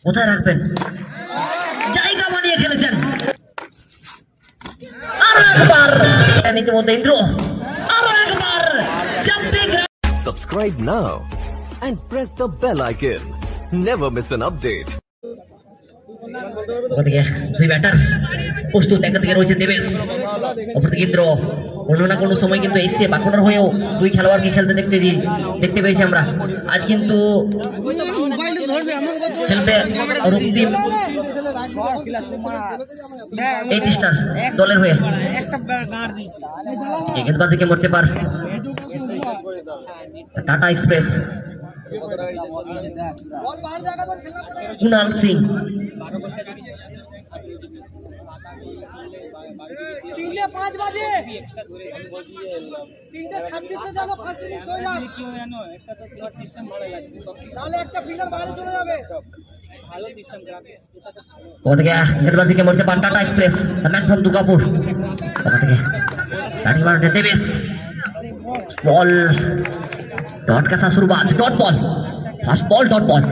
কোথায় রাখবেন? জায়গা বানিয়ে খেলেছেন। আরো একবার ইতিমধ্যে ইন্দ্র আরো একবার jumping. Subscribe now and press the bell icon. Never miss an update. ওখান থেকে দুই ব্যাটার প্রস্তুত। একটা থেকে রয়েছে দেবেশ, অপর থেকে ইন্দ্র। কোনো না কোনো সময় কিন্তু এসছে বাঁকুড়ার হয়েও দুই খেলোয়াড়কে খেলতে দেখতে পেয়েছি আমরা। আজ কিন্তু খেলতে রক্তিম দলের হয়ে গেঁদবাজিকে মরতে পার টাটা এক্সপ্রেস। কুনাল সিং गेंदबाजी के मोर्चे पर Tata express man from Durgapur. Devesh ball dot का साथ शुरुआत। Dot ball, fast ball, dot ball.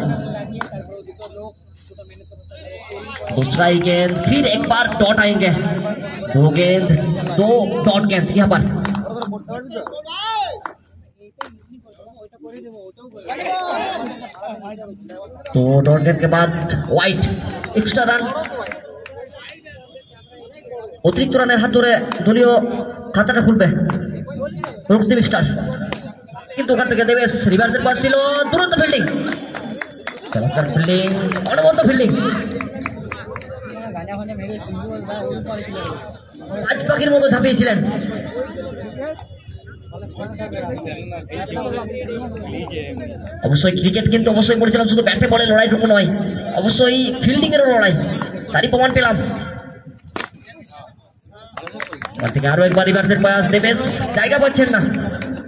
दूसरा ही गेंद, फिर एक बार डॉट आएंगे। दो गेंद, दो डॉट गेंद यहाँ पर। तो डॉट गेंद के बाद वाइट, एक्स्ट्रा रन। অতিরিক্ত রানের হাত ধরে দলীয় খাতাটা খুলবে রক্তিম স্টার, কিন্তু ওখান থেকে দেবেশ রিভার্সের পাস ছিল। দুরন্ত ফিল্ডিং, চমৎকার ফিল্ডিং, অনবদ্য ফিল্ডিং। আজ পাখির মতো ঝাঁপিয়েছিলেন। অবশ্যই ক্রিকেট কিন্তু অবশ্যই বলেছিলাম শুধু ব্যাটে বলে লড়াইটুকু নয়, অবশ্যই ফিল্ডিং এরও লড়াই, তারই প্রমাণ পেলাম। ওখান থেকে আরো একবার রিভার্সের পাস। দেবেশ জায়গা পাচ্ছেন না,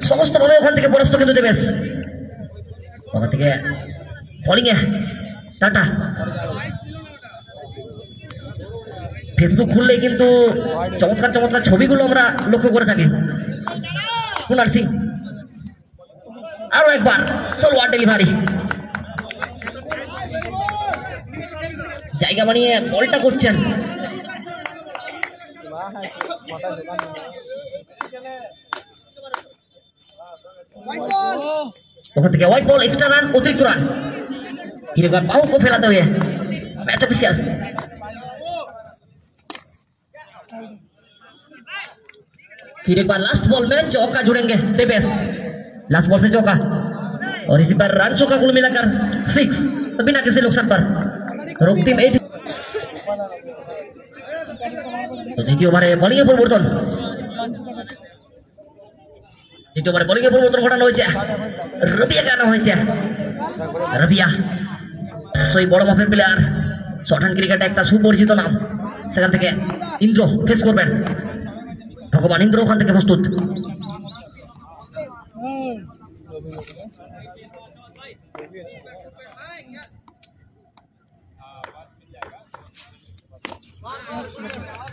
সমস্ত ভাবে ওখান থেকে পরাস্ত কিন্তু দেবেশ। ওখান থেকে বলিং এ টাটা। ফেসবুক খুললেই কিন্তু চমৎকার চমৎকার ছবিগুলো আমরা লক্ষ্য করে থাকি। কুনাল সিং আরো একবার সোলোয়ার ডেলিভারি, জায়গা বানিয়ে বলটা করছেন। ওখান থেকে হোয়াইট বল, এক্সট্রা রান, অতিরিক্ত রান। फिर एक बार बाहू को फैलाते हुए मैच ऑफिशियल। फिर एक बार लास्ट बॉल में चौका जुड़ेंगे देवेश। लास्ट बॉल से चौका और इसी पर रन का कुल मिलाकर 6, तो बिना किसी नुकसान पर रক্তিম 8। तो द्वितीय ओभारे बॉलिंग এ পরিবর্তন, দ্বিতীয় ওভারে বোলিং এ পরিবর্তন ঘটানো হয়েছে। রবিয়াকে আনা হয়েছে। রবিয়া সেই বড় মাপের প্লেয়ার, শর্ট হ্যান্ড ক্রিকেটে একটা সুপরিচিত নাম। সেখান থেকে ইন্দ্র ফেস করবেন। ভগবান ইন্দ্র ওখান থেকে প্রস্তুত।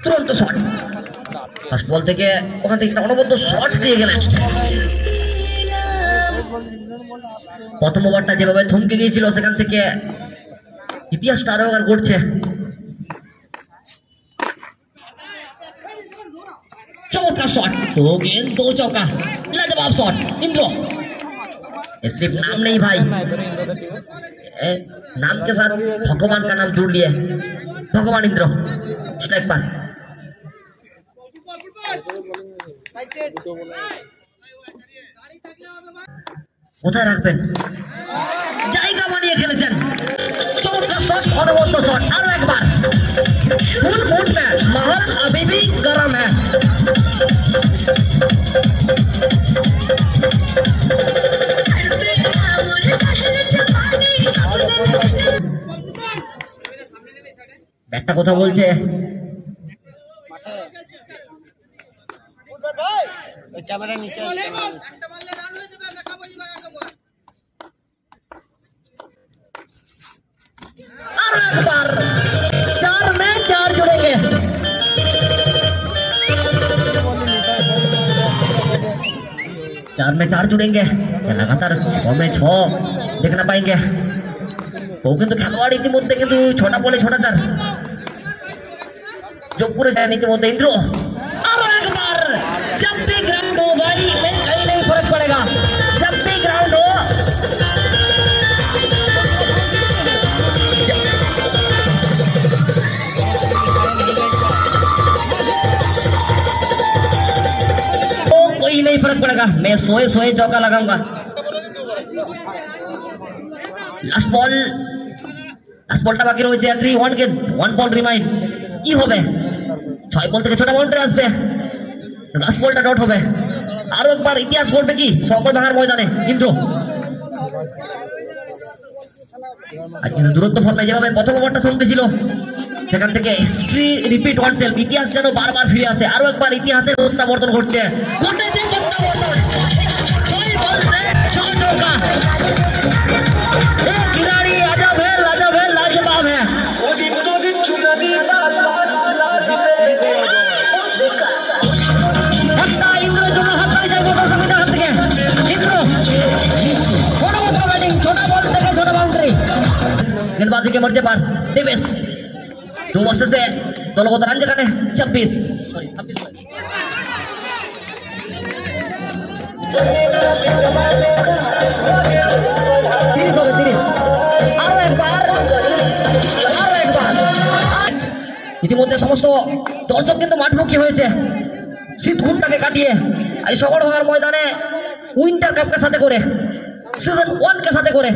তুরন্ত শট, ফার্স্ট বল থেকে ওখান থেকে একটা অনবদ্য শট দিয়ে গেলেন। প্রথম ওভারটা যেভাবে থমকে গিয়েছিল সেখান থেকে ইতিহাসটা আরো একবার ঘটছে। चमत्कार शॉट, 2 गेंद 2 चौका, लाजवाब शॉट। इंद्र सिर्फ नाम नहीं भाई, नाम के साथ भगवान का नाम जोड़ लिए। भगवान इंद्र स्ट्राइक पर। কোথায় রাখবেন? জায়গা বানিয়ে খেলেছেন। চমৎকার শট, অনবদ্য শট। আরো একবার ফুল মুড में महल अभी भी गरम है। ব্যাটটা কথা বলছে। ক্যামেরা নিচে बार 4 में 4 जुड़ेंगे। 4 में 4 जुड़ेंगे, लगातार 6 में 6 देखना पाएंगे। ও কিন্তু খেলোয়াড় ইতিমধ্যে কিন্তু 6টা বলে 6টা 4 যোগ করে যায় ইতিমধ্যে ইন্দ্র আরো একবার जब भी ग्राउंड हो भाई में कहीं नहीं फर्क पड़ेगा जब भी ग्राउंड हो तो कोई नहीं फर्क पड़ेगा मैं सोए सोए चौका लगाऊंगा लास्ट বলটা বাকি রয়েছে 3-1 কে 1 বল রিমাইন্ড কি হবে 6 বল থেকে ছোট বাউন্ডারি আসবে লাস্ট বলটা ডট হবে আরো একবার ইতিহাস করবে কি সকল ভাঙার ময়দানে ইন্দ্র আর কিন্তু দূরত্ব ফর্মে যেভাবে প্রথম ওভারটা থমকে ছিল সেখান থেকে হিস্ট্রি রিপিট ওয়ানসেলফ ইতিহাস যেন বারবার ফিরে আসে আরো একবার ইতিহাসের প্রত্যাবর্তন ঘটছে खिलाड़ी अजब है लाजवाब है इंद्र दोनों हाथ में जाए बोतल सभी हाथ থেকে इंद्र छोटा बॉल बैटिंग छोटा बॉल থেকে छोटा बाउंड्री गेंदबाजी के मर्जे पर दिवेश 2 वर्ष से दोनों को रन जगाने 26 ইতিমধ্যে সমস্ত দর্শক কিন্তু মাঠমুখী হয়েছে শীত ঘুমটাকে কাটিয়ে এই সকল ভাঙার ময়দানে উইন্টার কাপকে সাথে করে সিজন 1 কে সাথে করে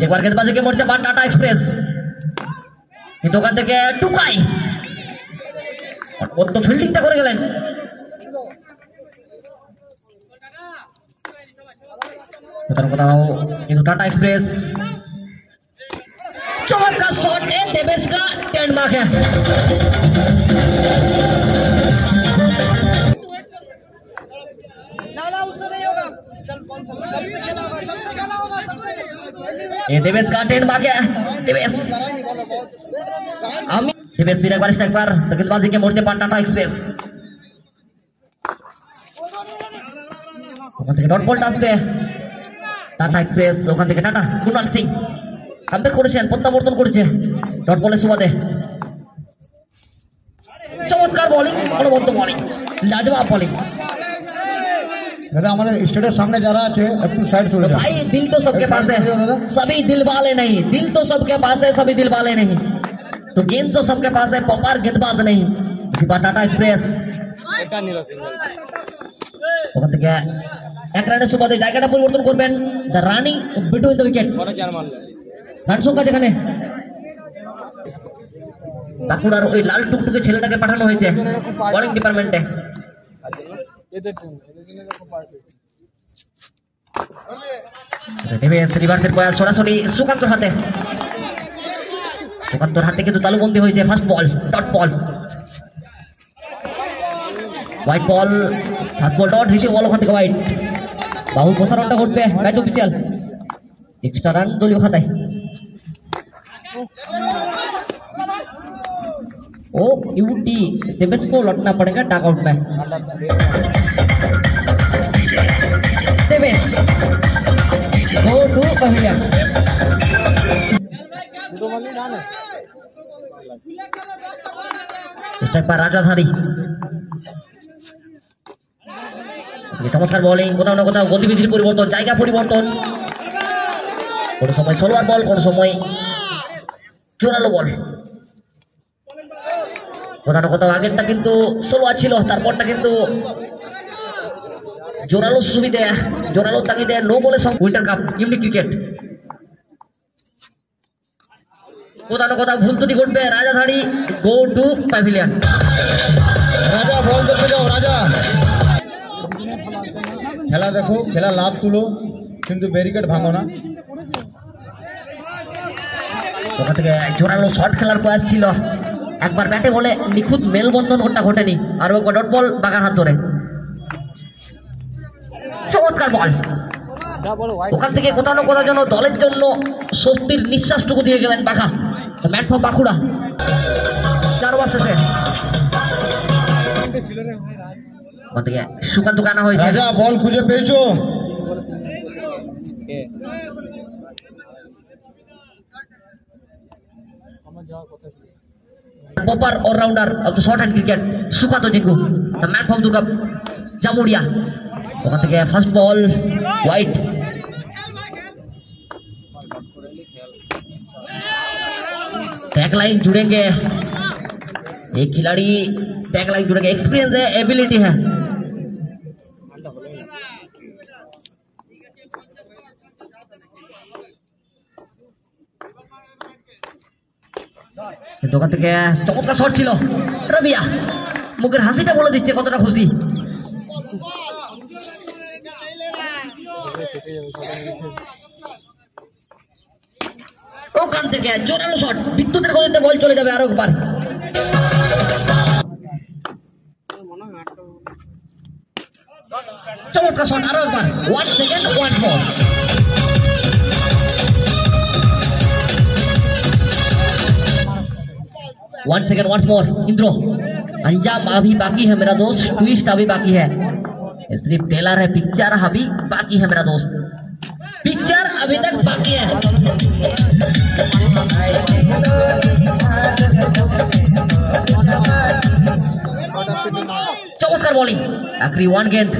একবার গেंदबाजी মরছে পান টাটা এক্সপ্রেস কিন্তু ওখান থেকে টুকাই কত ফিল্ডিংটা করে গেলেন কোথাও কিন্তু টাটা এক্সপ্রেস चमत्कार शॉट है देवेश का ट्रेडमार्क है ये देवेश का ट्रेडमार्क है देवेश फिर एक बार गेंदबाजी के मोर्चे पर टाटा एक्सप्रेस डॉट बॉल আসবে টাটা এক্সপ্রেস ওখান থেকে টাটা কুনাল সিং কামব্যাক করেছেন প্রত্যাবর্তন করেছে ডট বলের সুবাদে চমৎকার বোলিং অনবদ্য বোলিং লাজবাব বোলিং दादा हमारे स्टेडियम सामने जा रहा है একটু সাইড চলে যাও भाई दिल तो सबके पास है सभी दिल वाले नहीं दिल तो सबके पास है सभी दिल वाले नहीं तो गेंद तो सबके पास है पॉपर गेंदबाज नहीं টাটা এক্সপ্রেস এটা নিল সিঙ্গেল ওখান থেকে এক রানের সুবাদে জায়গাটা পরিবর্তন করবেন the running between the wicket বড় চার মারলো রান সংখ্যা যেখানে বাঁকুড়ার ওই লাল টুকটুকে ছেলেটাকে পাঠানো হয়েছে বোলিং ডিপার্টমেন্টে রিভার্সের প্রয়াস সরাসরি সুকান্তর হাতে কিন্তু তালুবন্দি হয়েছে first ball dot ball wide ball first ball dot হিসেবে বল ওখান থেকে হোয়াইট বাহু প্রসারণটা ঘটবে ম্যাচ অফিসিয়াল एक्स्ट्रा रन दलीय खाताय ओ यूटी देवेश को लौटना पड़ेगा डक आउट में Devesh go to pavilion step पर राजाधारी चमत्कार बॉलिंग কোথাও না কোথাও গতিবিধির পরিবর্তন জায়গা পরিবর্তন কোন সময় সোলোয়ার বল কোন সময় জোরালো বল কোথাও আগেরটা কিন্তু সোলোয়ার ছিল তারপরটা কিন্তু জোরালো সুবিধে জোরালো তাগিদে নো বলে সব উইন্টার কাপ ইউনিক ক্রিকেট কোথাও ভুল ত্রুটি ঘটবে রাজাধারী গো টু প্যাভিলিয়ন রাজা বল দেখে যাও রাজা খেলা দেখো খেলা লাভ তুলো কিন্তু ব্যারিকেড ভাঙো না ওখান থেকে জোরালো শট খেলার প্রয়াস ছিল একবার ব্যাটে বলে নিখুঁত মেলবন্ধন ওটা ঘটেনি আর একবার ডট বল বাগান হাত ধরে চমৎকার বল ওখান থেকে কোথাও না কোথাও যেন দলের জন্য স্বস্তির নিঃশ্বাসটুকু দিয়ে গেলেন বাঘা ম্যাট ফর বাঁকুড়া 4 ওভার শেষে ওখান থেকে সুকান্ত আনা হয়েছে রাজা বল খুঁজে পেয়েছো proper all-rounder of the short hand cricket, Sukato Jinku, the man from Dugab, Jamudia. ওখান থেকে ফার্স্ট বল হোয়াইট। टैग लाइन जुड़ेंगे, एक खिलाड़ी टैग लाइन जुड़ेंगे, एक्सपीरियंस है, एबिलिटी है। দোকান থেকে চমৎকার শট ছিল রবিয়া, মুখের হাসিটা বলে দিচ্ছে কতটা খুশি। ওখান থেকে জোরালো শট, বিদ্যুতের গতিতে বল চলে যাবে আরো একবার। চমৎকার শট আরো একবার, 1 সেকেন্ড 1 বল। वन सेकेंड वंस मोर इंद्रो, अंजाम अभी बाकी है मेरा दोस्त, ट्विस्ट अभी बाकी है, सिर्फ टेलर है, पिक्चर अभी बाकी है मेरा दोस्त, पिक्चर अभी तक बाकी है। चमत्कार बॉलिंग, आखिरी 1 गेंद।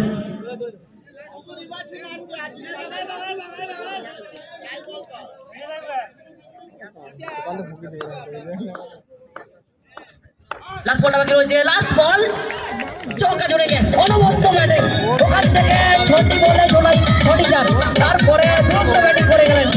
লাস্ট বলটা বাকি রয়েছে, লাস্ট বল চৌকা জুড়ে গিয়ে অনবদ্য ব্যাটিং, ওখান থেকে ছোটি বলে ছোটি চার, তারপরে দ্রুত ব্যাটিং করে গেলেন।